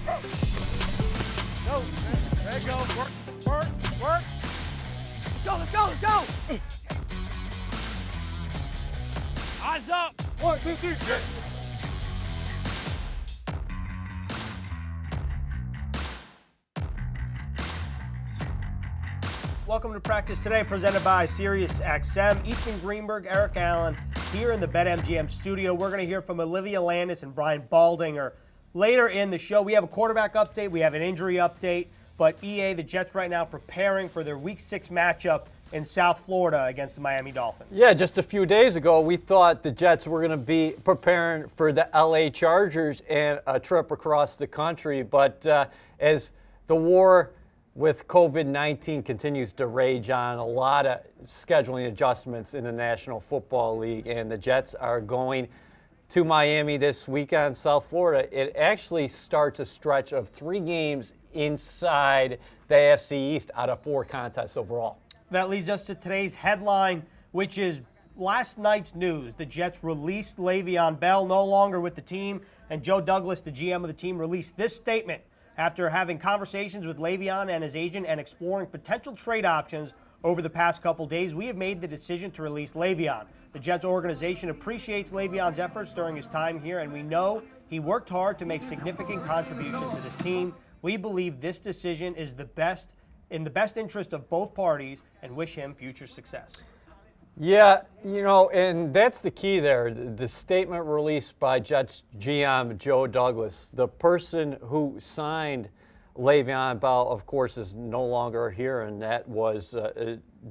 Go, there you go. Work. Let's go. Eyes up. 1, 2, 3. Welcome to Practice Today, presented by SiriusXM. Ethan Greenberg, Eric Allen, here in the BetMGM studio. We're going to hear from Olivia Landis and Brian Baldinger later in the show. We have a quarterback update. We have an injury update. But EA, the Jets right now preparing for their Week 6 matchup in South Florida against the Miami Dolphins. Yeah, just a few days ago, we thought the Jets were going to be preparing for the LA Chargers and a trip across the country. But as the war with COVID-19 continues to rage on, a lot of scheduling adjustments in the National Football League, and the Jets are going to Miami this weekend, South Florida. It actually starts a stretch of 3 games inside the AFC East out of 4 contests overall. That leads us to today's headline, which is last night's news. The Jets released LeVeon Bell, no longer with the team, and Joe Douglas, the GM of the team, released this statement after having conversations with LeVeon and his agent and exploring potential trade options over the past couple days. We have made the decision to release LeVeon. The Jets organization appreciates LeVeon's efforts during his time here, and we know he worked hard to make significant contributions to this team. We believe this decision is in the best interest of both parties and wish him future success. Yeah, and that's the key there. The statement released by Jets GM Joe Douglas, the person who signed LeVeon Bell, of course, is no longer here, and that was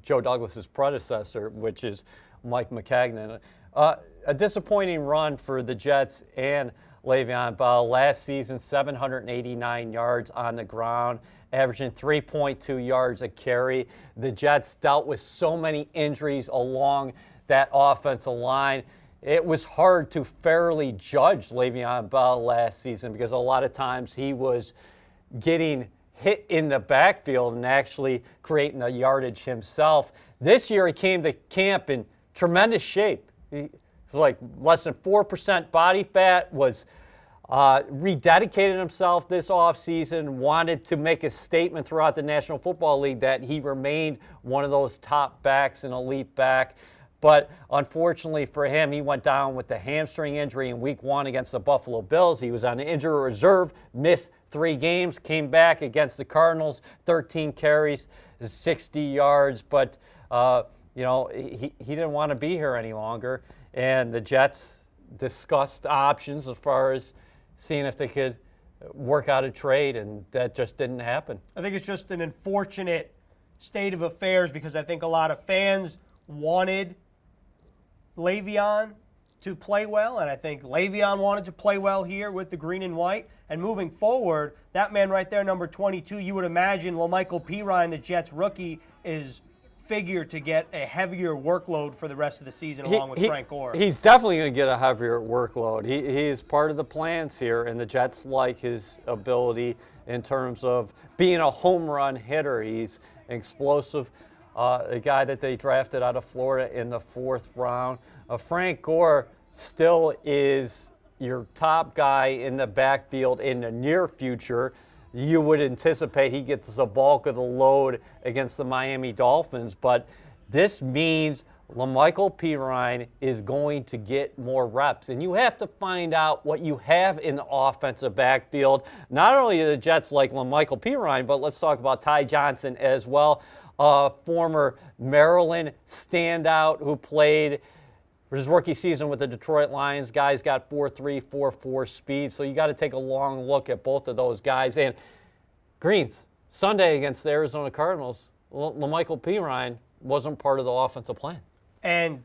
Joe Douglas's predecessor, which is Mike Maccagnan. A disappointing run for the Jets and LeVeon Bell. Last season, 789 yards on the ground, averaging 3.2 yards a carry. The Jets dealt with so many injuries along that offensive line. It was hard to fairly judge LeVeon Bell last season because a lot of times he was getting hit in the backfield and actually creating the yardage himself. This year he came to camp in tremendous shape. He was like less than 4% body fat, was rededicated himself this offseason, wanted to make a statement throughout the National Football League that he remained one of those top backs, an elite back. But unfortunately for him, he went down with the hamstring injury in Week 1 against the Buffalo Bills. He was on the injury reserve, missed 3 games, came back against the Cardinals, 13 carries, 60 yards. But, he didn't want to be here any longer. And the Jets discussed options as far as seeing if they could work out a trade, and that just didn't happen. I think it's just an unfortunate state of affairs because I think a lot of fans wanted LeVeon to play well, and I think LeVeon wanted to play well here with the green and white. And moving forward, that man right there, number 22, you would imagine LaMichael Perine, the Jets rookie, is figured to get a heavier workload for the rest of the season along with Frank Gore. He's definitely going to get a heavier workload. He is part of the plans here, and the Jets like his ability in terms of being a home run hitter. He's explosive. A guy that they drafted out of Florida in the 4th round. Frank Gore still is your top guy in the backfield in the near future. You would anticipate he gets the bulk of the load against the Miami Dolphins, but this means LaMichael Perine is going to get more reps, and you have to find out what you have in the offensive backfield. Not only do the Jets like LaMichael Perine, but let's talk about Ty Johnson as well, former Maryland standout who played for his rookie season with the Detroit Lions. Guys got 4.3, 4.4 speed, so you got to take a long look at both of those guys. And Greens, Sunday against the Arizona Cardinals, LaMichael Perine wasn't part of the offensive plan. And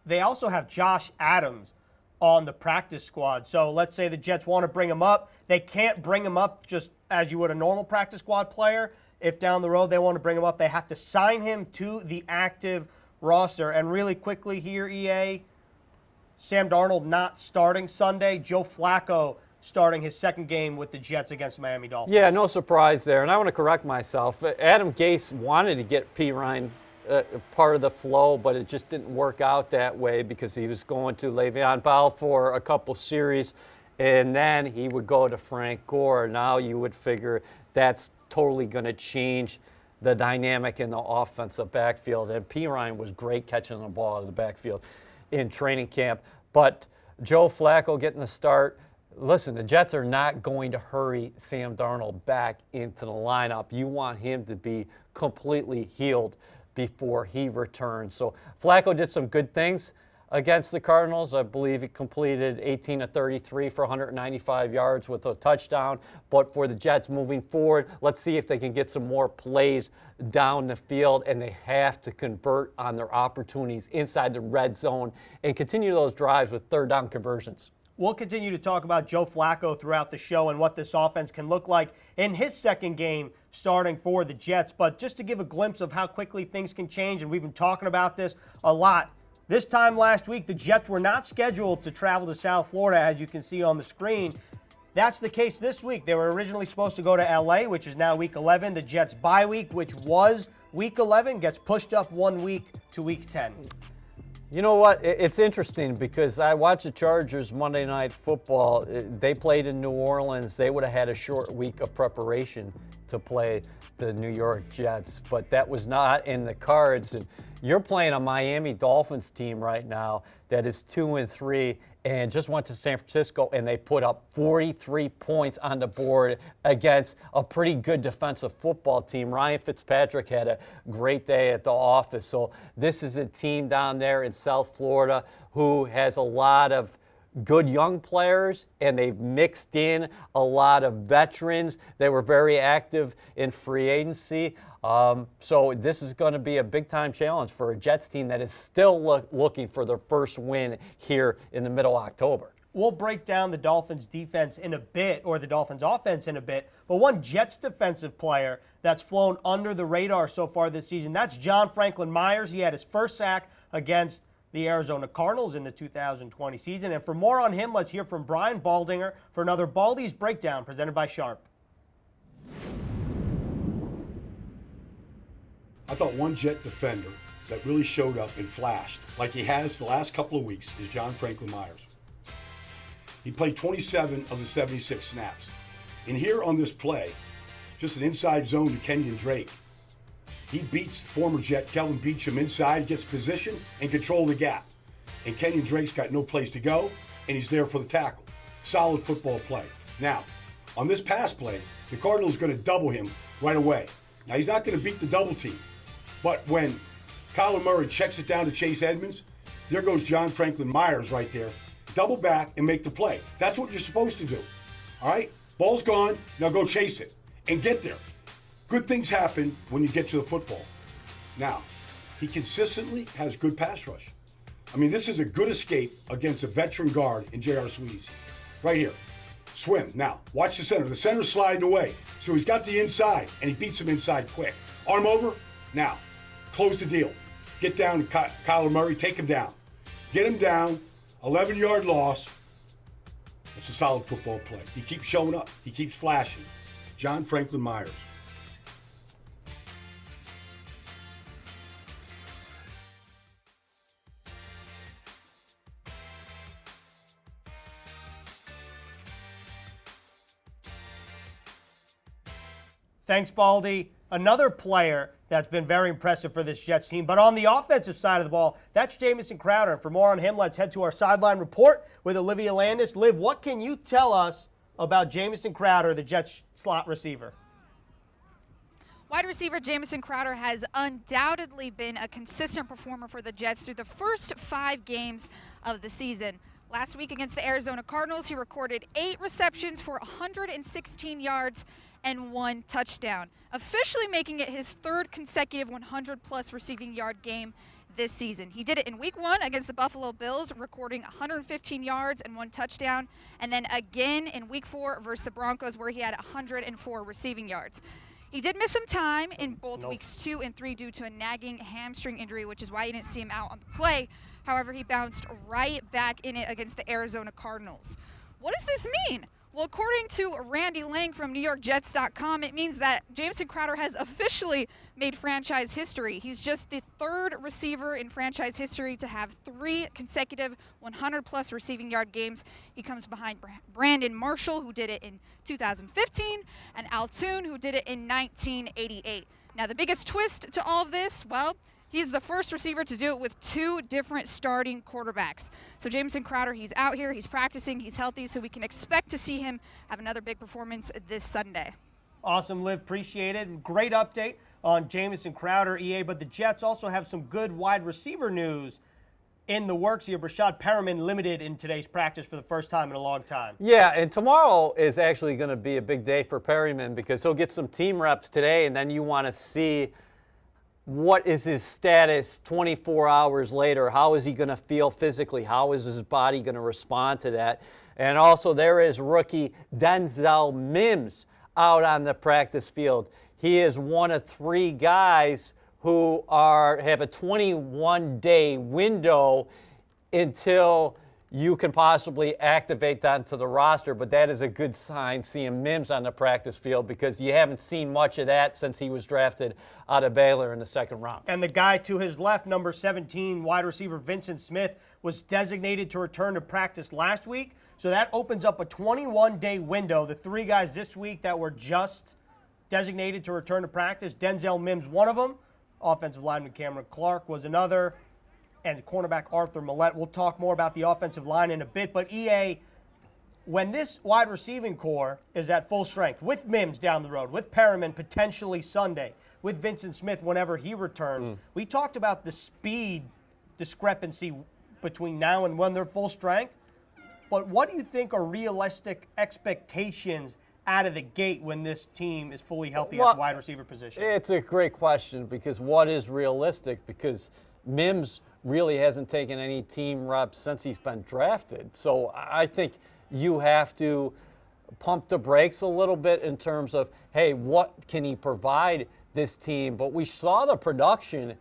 they also have Josh Adams on the practice squad. So let's say the Jets want to bring him up. They can't bring him up just as you would a normal practice squad player. If down the road they want to bring him up, they have to sign him to the active roster. And really quickly here, EA, Sam Darnold not starting Sunday. Joe Flacco starting his 2nd game with the Jets against the Miami Dolphins. Yeah, no surprise there. And I want to correct myself. Adam Gase wanted to get Perine part of the flow, but it just didn't work out that way because he was going to LeVeon Bell for a couple series and then he would go to Frank Gore. Now you would figure that's totally going to change the dynamic in the offensive backfield. And Perine was great catching the ball out of the backfield in training camp. But Joe Flacco getting the start. Listen, the Jets are not going to hurry Sam Darnold back into the lineup. You want him to be completely healed before he returns. So Flacco did some good things against the Cardinals. I believe he completed 18 of 33 for 195 yards with a touchdown. But for the Jets moving forward, let's see if they can get some more plays down the field, and they have to convert on their opportunities inside the red zone and continue those drives with third down conversions. We'll continue to talk about Joe Flacco throughout the show and what this offense can look like in his second game starting for the Jets. But just to give a glimpse of how quickly things can change, and we've been talking about this a lot. This time last week, the Jets were not scheduled to travel to South Florida, as you can see on the screen. That's the case this week. They were originally supposed to go to L.A., which is now Week 11. The Jets' bye week, which was Week 11, gets pushed up 1 week to Week 10. You know what? It's interesting because I watched the Chargers Monday Night Football. They played in New Orleans. They would have had a short week of preparation to play the New York Jets, but that was not in the cards. And you're playing a Miami Dolphins team right now that is 2-3 and just went to San Francisco, and they put up 43 points on the board against a pretty good defensive football team. Ryan Fitzpatrick had a great day at the office. So this is a team down there in South Florida who has a lot of good young players, and they've mixed in a lot of veterans. They were very active in free agency. So this is going to be a big-time challenge for a Jets team that is still looking for their first win here in the middle of October. We'll break down the Dolphins defense in a bit, or the Dolphins offense in a bit, but one Jets defensive player that's flown under the radar so far this season, that's John Franklin Myers. He had his first sack against the Arizona Cardinals in the 2020 season. And for more on him, let's hear from Brian Baldinger for another Baldy's Breakdown presented by Sharp. I thought one Jet defender that really showed up and flashed like he has the last couple of weeks is John Franklin Myers. He played 27 of the 76 snaps. And here on this play, just an inside zone to Kenyon Drake. He beats former Jet Kelvin Beachum inside, gets position, and control the gap. And Kenyon Drake's got no place to go, and he's there for the tackle. Solid football play. Now, on this pass play, the Cardinals are going to double him right away. Now, he's not going to beat the double team. But when Kyler Murray checks it down to Chase Edmonds, there goes John Franklin Myers right there. Double back and make the play. That's what you're supposed to do. All right? Ball's gone. Now go chase it and get there. Good things happen when you get to the football. Now, he consistently has good pass rush. I mean, this is a good escape against a veteran guard in J.R. Sweezy. Right here. Swim. Now, watch the center. The center's sliding away. So he's got the inside, and he beats him inside quick. Arm over. Now, close the deal. Get down to Kyler Murray. Take him down. Get him down. 11-yard loss. It's a solid football play. He keeps showing up. He keeps flashing. John Franklin Myers. Thanks, Baldy. Another player that's been very impressive for this Jets team, but on the offensive side of the ball, that's Jamison Crowder. And for more on him, let's head to our sideline report with Olivia Landis. Liv, what can you tell us about Jamison Crowder, the Jets slot receiver? Wide receiver Jamison Crowder has undoubtedly been a consistent performer for the Jets through the first 5 games of the season. Last week against the Arizona Cardinals, he recorded 8 receptions for 116 yards and 1 touchdown, officially making it his 3rd consecutive 100-plus receiving yard game this season. He did it in Week 1 against the Buffalo Bills, recording 115 yards and 1 touchdown, and then again in Week 4 versus the Broncos, where he had 104 receiving yards. He did miss some time in both Weeks 2 and 3 due to a nagging hamstring injury, which is why you didn't see him out on the play. However, he bounced right back in it against the Arizona Cardinals. What does this mean? Well, according to Randy Lang from NewYorkJets.com, it means that Jamison Crowder has officially made franchise history. He's just the third receiver in franchise history to have 3 consecutive 100-plus receiving yard games. He comes behind Brandon Marshall, who did it in 2015, and Al Toon, who did it in 1988. Now, the biggest twist to all of this, well, he's the first receiver to do it with 2 different starting quarterbacks. So Jamison Crowder, he's out here, he's practicing, he's healthy, so we can expect to see him have another big performance this Sunday. Awesome, Liv. Appreciate it. Great update on Jamison Crowder, EA. But the Jets also have some good wide receiver news in the works here. Rashod Perryman limited in today's practice for the first time in a long time. Yeah, and tomorrow is actually going to be a big day for Perryman because he'll get some team reps today, and then you want to see what is his status 24 hours later. How is he going to feel physically? How is his body going to respond to that? And also there is rookie Denzel Mims out on the practice field. He is one of 3 guys who have a 21-day window until you can possibly activate that to the roster, but that is a good sign seeing Mims on the practice field because you haven't seen much of that since he was drafted out of Baylor in the 2nd round. And the guy to his left, number 17, wide receiver Vincent Smith, was designated to return to practice last week, so that opens up a 21-day window. The 3 guys this week that were just designated to return to practice, Denzel Mims, one of them, offensive lineman Cameron Clark was another, and cornerback Arthur Millette. We'll talk more about the offensive line in a bit, but EA, when this wide receiving core is at full strength, with Mims down the road, with Perriman potentially Sunday, with Vincent Smith whenever he returns, we talked about the speed discrepancy between now and when they're full strength, but what do you think are realistic expectations out of the gate when this team is fully healthy at the wide receiver position? It's a great question because what is realistic? Because Mims really hasn't taken any team reps since he's been drafted. So I think you have to pump the brakes a little bit in terms of, hey, what can he provide this team? But we saw the production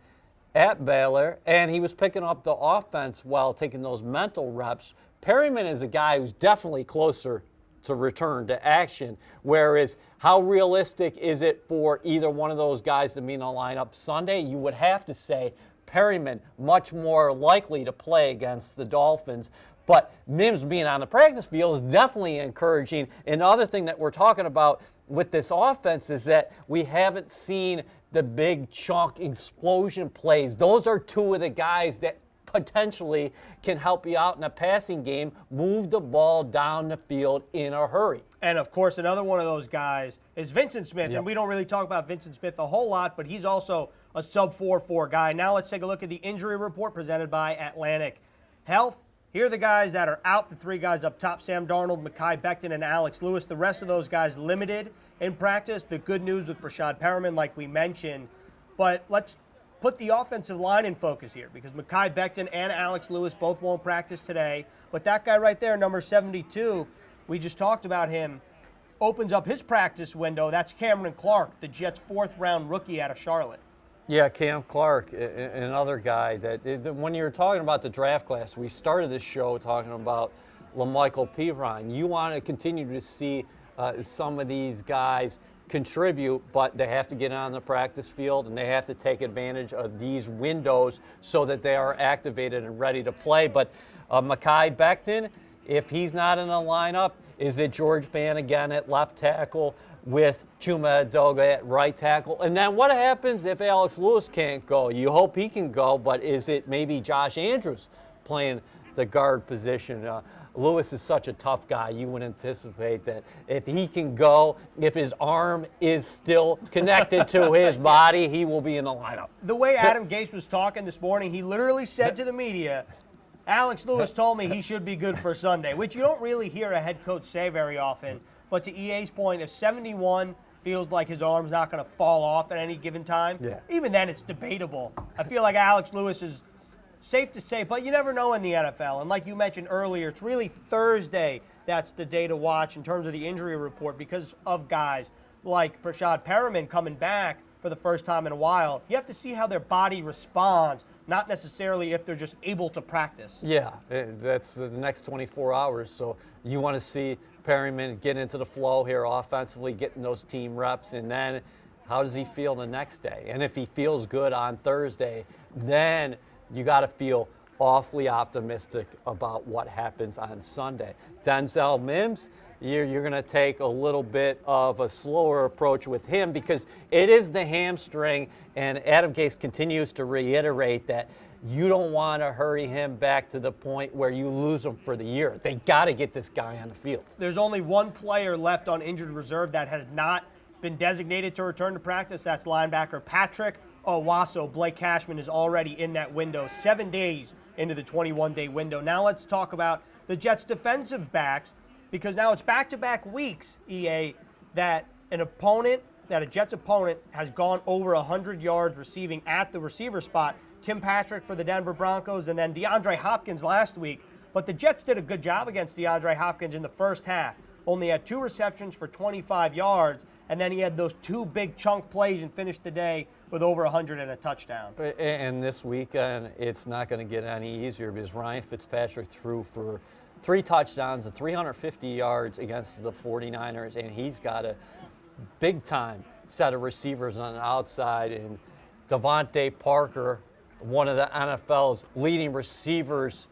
at Baylor, and he was picking up the offense while taking those mental reps. Perryman is a guy who's definitely closer to return to action, whereas how realistic is it for either one of those guys to be in the lineup Sunday? You would have to say Perryman much more likely to play against the Dolphins. But Mims being on the practice field is definitely encouraging. And the other thing that we're talking about with this offense is that we haven't seen the big chunk explosion plays. Those are 2 of the guys that potentially can help you out in a passing game, move the ball down the field in a hurry. And, of course, another one of those guys is Vincent Smith. Yep. And we don't really talk about Vincent Smith a whole lot, but he's also a sub-4-4 guy. Now let's take a look at the injury report presented by Atlantic Health. Here are the guys that are out, the 3 guys up top, Sam Darnold, Mekhi Becton, and Alex Lewis. The rest of those guys limited in practice. The good news with Rashod Perryman, like we mentioned. But let's put the offensive line in focus here because Mekhi Becton and Alex Lewis both won't practice today. But that guy right there, number 72, we just talked about him, opens up his practice window. That's Cameron Clark, the Jets' 4th-round rookie out of Charlotte. Yeah, Cam Clark, another guy that when you're talking about the draft class, we started this show talking about LaMichael Pirine. You want to continue to see some of these guys contribute, but they have to get on the practice field and they have to take advantage of these windows so that they are activated and ready to play. But Mekhi Becton, if he's not in the lineup, is it George Fant again at left tackle with Chuma Edoga at right tackle? And then what happens if Alex Lewis can't go? You hope he can go, but is it maybe Josh Andrews playing the guard position? Lewis is such a tough guy. You would anticipate that if he can go, if his arm is still connected to his body, he will be in the lineup. The way Adam Gase was talking this morning, he literally said to the media, Alex Lewis told me he should be good for Sunday, which you don't really hear a head coach say very often. But to EA's point, if 71 feels like his arm's not going to fall off at any given time, even then it's debatable. I feel like Alex Lewis is safe to say, but you never know in the NFL. And like you mentioned earlier, it's really Thursday that's the day to watch in terms of the injury report because of guys like Rashod Perryman coming back for the first time in a while. You have to see how their body responds, not necessarily if they're just able to practice. Yeah, that's the next 24 hours. So you want to see Perryman get into the flow here offensively, getting those team reps, and then how does he feel the next day? And if he feels good on Thursday, then you got to feel awfully optimistic about what happens on Sunday. Denzel Mims, you're going to take a little bit of a slower approach with him because it is the hamstring, and Adam Gase continues to reiterate that you don't want to hurry him back to the point where you lose him for the year. They got to get this guy on the field. There's only one player left on injured reserve that has not been designated to return to practice. That's linebacker Patrick Owasso. Blake Cashman is already in that window, 7 days into the 21-day window. Now let's talk about the Jets' defensive backs, because now it's back-to-back weeks, EA, that a Jets opponent has gone over 100 yards receiving at the receiver spot. Tim Patrick for the Denver Broncos, and then DeAndre Hopkins last week. But the Jets did a good job against DeAndre Hopkins in the first half. Only had 2 receptions for 25 yards, and then he had those 2 big chunk plays and finished the day with over 100 and a touchdown. And this weekend, it's not going to get any easier because Ryan Fitzpatrick threw for 3 touchdowns and 350 yards against the 49ers, and he's got a big-time set of receivers on the outside. And Devontae Parker, one of the NFL's leading receivers.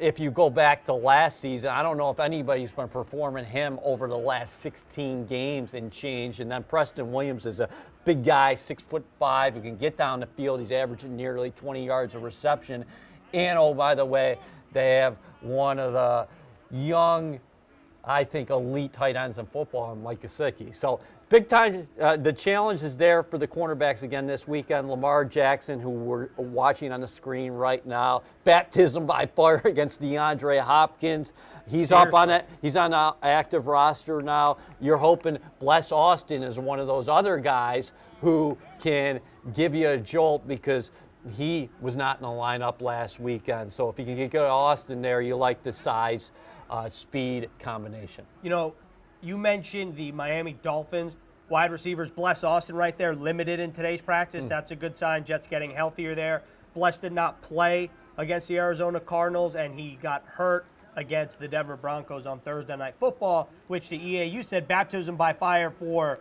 If you go back to last season, I don't know if anybody's been performing him over the last 16 games and change. And then Preston Williams is a big guy, 6'5", who can get down the field. He's averaging nearly 20 yards a reception. And, oh, by the way, they have one of the young, I think, elite tight ends in football, Mike Gesicki. So big time, the challenge is there for the cornerbacks again this weekend. Lamar Jackson, who we're watching on the screen right now, baptism by fire against DeAndre Hopkins. He's Seriously. up on it. He's on the active roster now. You're hoping Bless Austin is one of those other guys who can give you a jolt because he was not in the lineup last weekend. So if you can get Austin there, you like the size, speed combination. You know, you mentioned the Miami Dolphins wide receivers. Bless Austin right there, limited in today's practice. That's a good sign. Jets getting healthier there. Bless did not play against the Arizona Cardinals, and he got hurt against the Denver Broncos on Thursday Night Football, which the EAU said baptism by fire for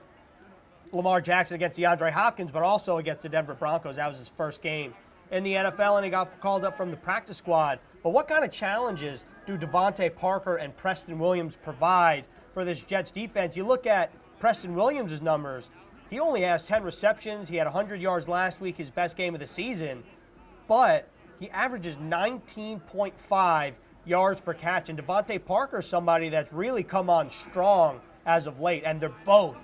Lamar Jackson against DeAndre Hopkins, but also against the Denver Broncos. That was his first game in the NFL, and he got called up from the practice squad. But what kind of challenges do Devontae Parker and Preston Williams provide for this Jets defense? You look at Preston Williams' numbers. He only has 10 receptions. He had 100 yards last week, his best game of the season. But he averages 19.5 yards per catch. And Devontae Parker is somebody that's really come on strong as of late. And they're both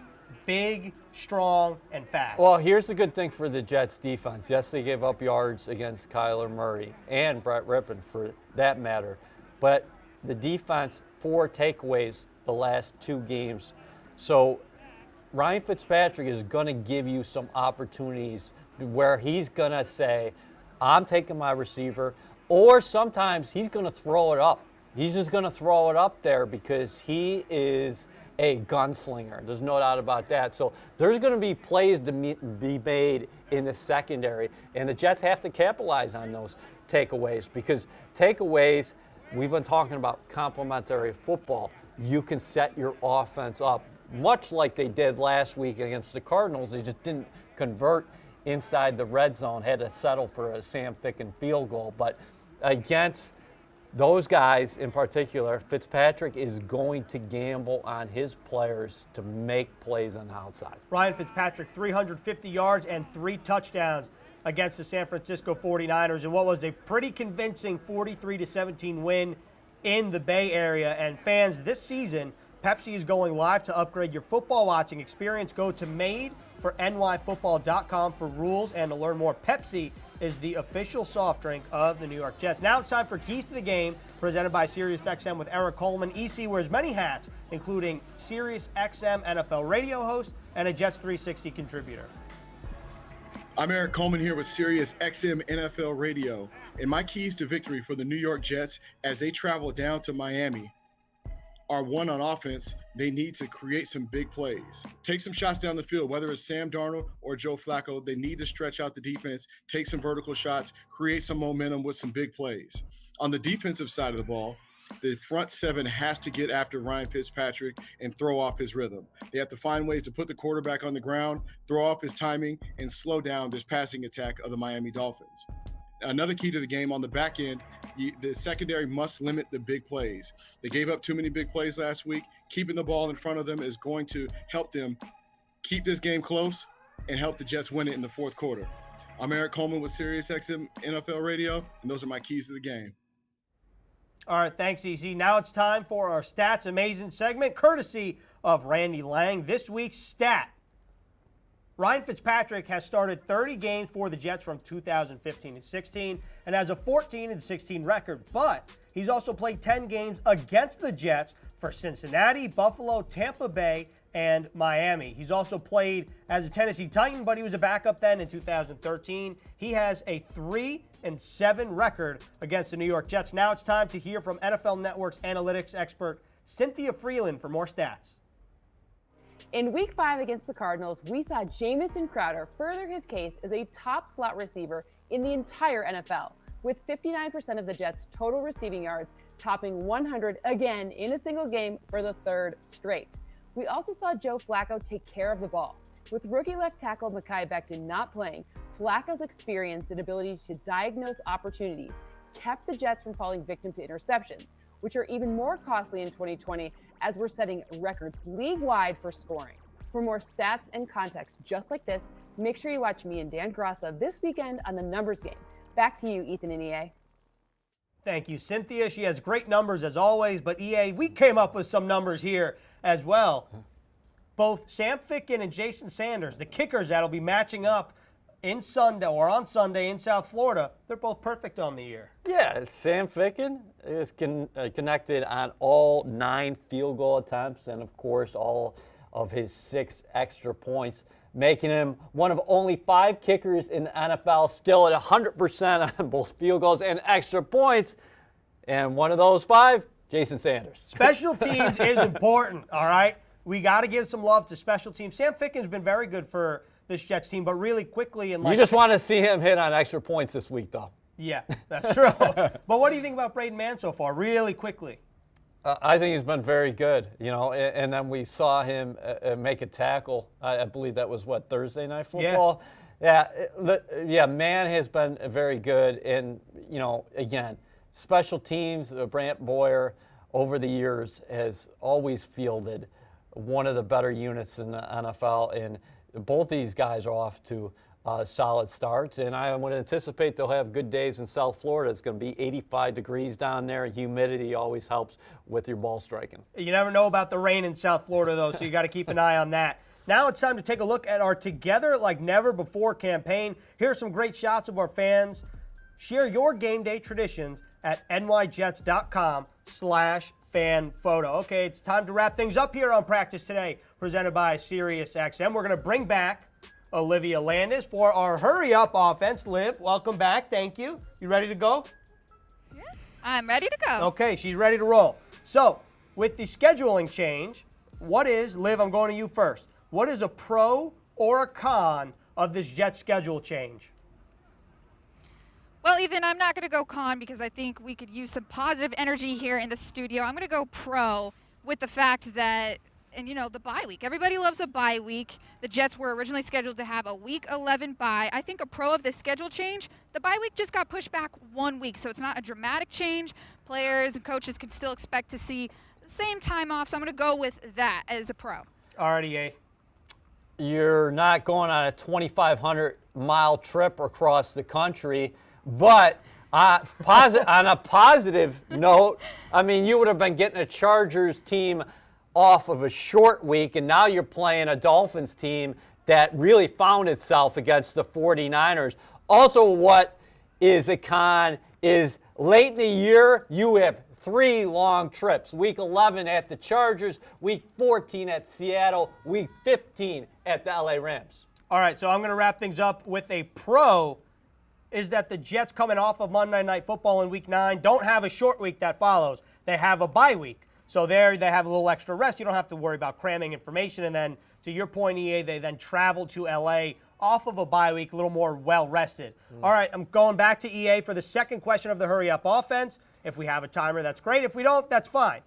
big, strong, and fast. Well, here's the good thing for the Jets defense. Yes, they gave up yards against Kyler Murray and Brett Rippon for that matter. But the defense, 4 takeaways the last 2 games. So Ryan Fitzpatrick is going to give you some opportunities where he's going to say, I'm taking my receiver, or sometimes he's going to throw it up. He's just going to throw it up there because he is a gunslinger. There's no doubt about that. So there's going to be plays to be made in the secondary, and the Jets have to capitalize on those takeaways because takeaways, we've been talking about complementary football. You can set your offense up much like they did last week against the Cardinals. They just didn't convert inside the red zone, had to settle for a Sam Ficken field goal. But against those guys in particular, Fitzpatrick is going to gamble on his players to make plays on the outside. Ryan Fitzpatrick, 350 yards and 3 touchdowns against the San Francisco 49ers in what was a pretty convincing 43-17 win in the Bay Area. And fans, this season, Pepsi is going live to upgrade your football watching experience. Go to madefornyfootball.com for rules and to learn more. Pepsi is the official soft drink of the New York Jets. Now it's time for Keys to the Game, presented by SiriusXM with Eric Coleman. EC wears many hats, including SiriusXM NFL radio host and a Jets 360 contributor. I'm Eric Coleman here with Sirius XM NFL Radio, and my keys to victory for the New York Jets as they travel down to Miami are one on offense, they need to create some big plays. Take some shots down the field, whether it's Sam Darnold or Joe Flacco. They need to stretch out the defense, take some vertical shots, create some momentum with some big plays. On the defensive side of the ball, the front seven has to get after Ryan Fitzpatrick and throw off his rhythm. They have to find ways to put the quarterback on the ground, throw off his timing, and slow down this passing attack of the Miami Dolphins. Another key to the game on the back end, the secondary must limit the big plays. They gave up too many big plays last week. Keeping the ball in front of them is going to help them keep this game close and help the Jets win it in the fourth quarter. I'm Eric Coleman with SiriusXM NFL Radio, and those are my keys to the game. All right, thanks, EC. Now it's time for our Stats Amazing segment, courtesy of Randy Lang. This week's stat: Ryan Fitzpatrick has started 30 games for the Jets from 2015 to 16 and has a 14-16 record, but he's also played 10 games against the Jets for Cincinnati, Buffalo, Tampa Bay, and Miami. He's also played as a Tennessee Titan, but he was a backup then in 2013. He has a 3-7 record against the New York Jets. Now it's time to hear from NFL Network's analytics expert Cynthia Freeland for more stats. In Week 5 against the Cardinals, we saw Jamison Crowder further his case as a top slot receiver in the entire NFL, with 59% of the Jets' total receiving yards topping 100 again in a single game for the third straight. We also saw Joe Flacco take care of the ball. With rookie left tackle Mekhi Becton not playing, Flacco's experience and ability to diagnose opportunities kept the Jets from falling victim to interceptions, which are even more costly in 2020 as we're setting records league-wide for scoring. For more stats and context just like this, make sure you watch me and Dan Grassa this weekend on The Numbers Game. Back to you, Ethan and EA. Thank you, Cynthia. She has great numbers as always, but EA, we came up with some numbers here as well. Both Sam Ficken and Jason Sanders, the kickers that'll be matching up on Sunday in South Florida, they're both perfect on the year. Yeah, Sam Ficken is connected on all 9 field goal attempts and, of course, all of his 6 extra points, making him one of only 5 kickers in the NFL still at 100% on both field goals and extra points. And one of those 5, Jason Sanders. Special teams is important, all right? We got to give some love to special teams. Sam Ficken's been very good for this Jets team, but really quickly and You just want to see him hit on extra points this week, though. Yeah, that's true. But what do you think about Braden Mann so far, really quickly? I think he's been very good, and then we saw him make a tackle. I believe that was, Thursday Night Football? Yeah, Mann has been very good. And, again, special teams, Brant Boyer, over the years, has always fielded one of the better units in the NFL, and both these guys are off to solid starts, and I would anticipate they'll have good days in South Florida. It's going to be 85 degrees down there. Humidity always helps with your ball striking. You never know about the rain in South Florida, though, so you got to keep an eye on that. Now it's time to take a look at our Together Like Never Before campaign. Here are some great shots of our fans. Share your game day traditions at nyjets.com/fan photo. Okay, it's time to wrap things up here on Practice Today, presented by SiriusXM. We're going to bring back Olivia Landis for our Hurry Up offense. Liv, welcome back. Thank you. You ready to go? Yeah, I'm ready to go. Okay, she's ready to roll. So, with the scheduling change, Liv, I'm going to you first. What is a pro or a con of this Jets schedule change? Well, Ethan, I'm not going to go con because I think we could use some positive energy here in the studio. I'm going to go pro with the fact that, the bye week. Everybody loves a bye week. The Jets were originally scheduled to have a Week 11 bye. I think a pro of this schedule change, the bye week just got pushed back 1 week, so it's not a dramatic change. Players and coaches can still expect to see the same time off, so I'm going to go with that as a pro. Alrighty, You're not going on a 2,500-mile trip across the country, but on a positive note, you would have been getting a Chargers team off of a short week, and now you're playing a Dolphins team that really found itself against the 49ers. Also, what is a con is late in the year, you have 3 long trips. Week 11 at the Chargers, Week 14 at Seattle, Week 15 at the LA Rams. All right, so I'm going to wrap things up with a pro is that the Jets, coming off of Monday Night Football in Week 9, don't have a short week that follows. They have a bye week. So there they have a little extra rest. You don't have to worry about cramming information. And then to your point, EA, they then travel to LA off of a bye week, a little more well-rested. All right, I'm going back to EA for the second question of the hurry-up offense. If we have a timer, that's great. If we don't, that's fine.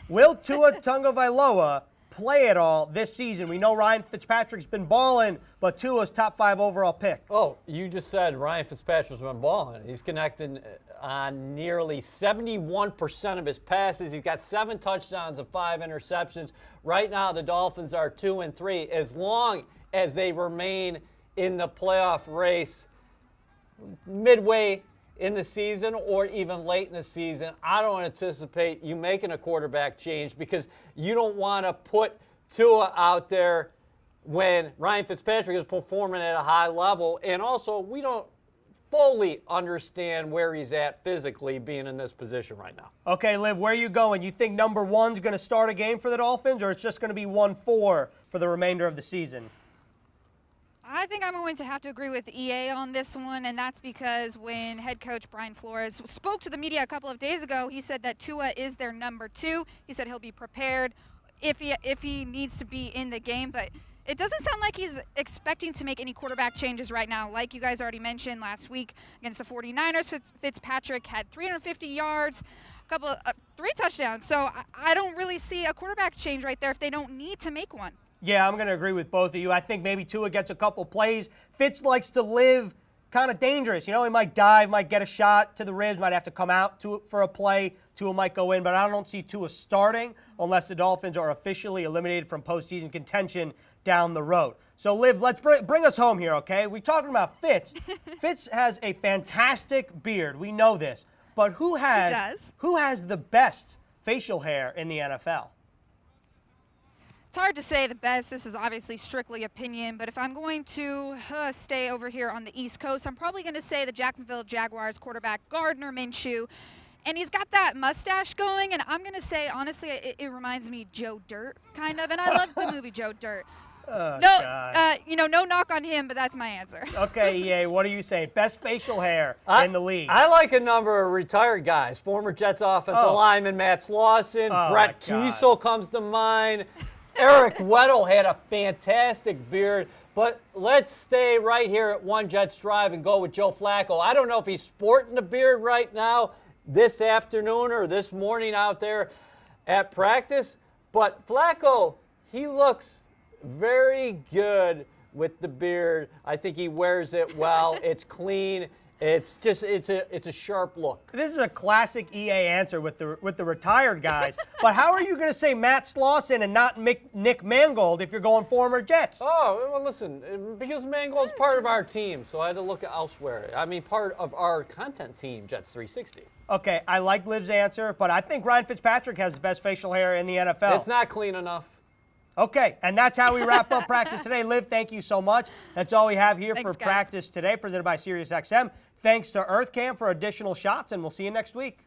Will Tua Tagovailoa play at all this season? We know Ryan Fitzpatrick's been balling, but Tua's top 5 overall pick. Oh, you just said Ryan Fitzpatrick's been balling. He's connected on nearly 71% of his passes. He's got 7 touchdowns and 5 interceptions. Right now, the Dolphins are 2-3. As long as they remain in the playoff race midway in the season or even late in the season, I don't anticipate you making a quarterback change because you don't want to put Tua out there when Ryan Fitzpatrick is performing at a high level. And also, we don't fully understand where he's at physically being in this position right now. Okay, Liv, where are you going? You think number 1's going to start a game for the Dolphins, or it's just going to be 1-4 for the remainder of the season? I think I'm going to have to agree with EA on this one, and that's because when head coach Brian Flores spoke to the media a couple of days ago, he said that Tua is their number 2. He said he'll be prepared if he needs to be in the game, but it doesn't sound like he's expecting to make any quarterback changes right now. Like you guys already mentioned last week against the 49ers, Fitzpatrick had 350 yards, 3 touchdowns. So I don't really see a quarterback change right there if they don't need to make one. Yeah, I'm going to agree with both of you. I think maybe Tua gets a couple plays. Fitz likes to live kind of dangerous. You know, he might dive, might get a shot to the ribs, might have to come out for a play. Tua might go in, but I don't see Tua starting unless the Dolphins are officially eliminated from postseason contention down the road. So, Liv, let's bring us home here, okay? We're talking about Fitz. Fitz has a fantastic beard. We know this. But who has the best facial hair in the NFL? It's hard to say the best. This is obviously strictly opinion, but if I'm going to stay over here on the East Coast, I'm probably going to say the Jacksonville Jaguars quarterback Gardner Minshew. And he's got that mustache going, and I'm going to say, honestly, it reminds me Joe Dirt, kind of. And I love the movie Joe Dirt. Oh, no knock on him, but that's my answer. Okay, EA, what are you saying? Best facial hair in the league? I like a number of retired guys. Former Jets offensive lineman Matt Slauson, Brett Kiesel comes to mind. Eric Weddle had a fantastic beard, but let's stay right here at One Jets Drive and go with Joe Flacco. I don't know if he's sporting a beard right now this afternoon or this morning out there at practice, but Flacco, he looks very good with the beard. I think he wears it well. It's clean. It's a sharp look. This is a classic EA answer with the retired guys. But how are you going to say Matt Slauson and not Nick Mangold if you're going former Jets? Oh, well, listen, because Mangold's part of our team, so I had to look elsewhere. I mean, part of our content team, Jets 360. Okay, I like Liv's answer, but I think Ryan Fitzpatrick has the best facial hair in the NFL. It's not clean enough. Okay, and that's how we wrap up practice today. Liv, thank you so much. That's all we have here for guys. practice today, presented by SiriusXM. Thanks to EarthCam for additional shots, and we'll see you next week.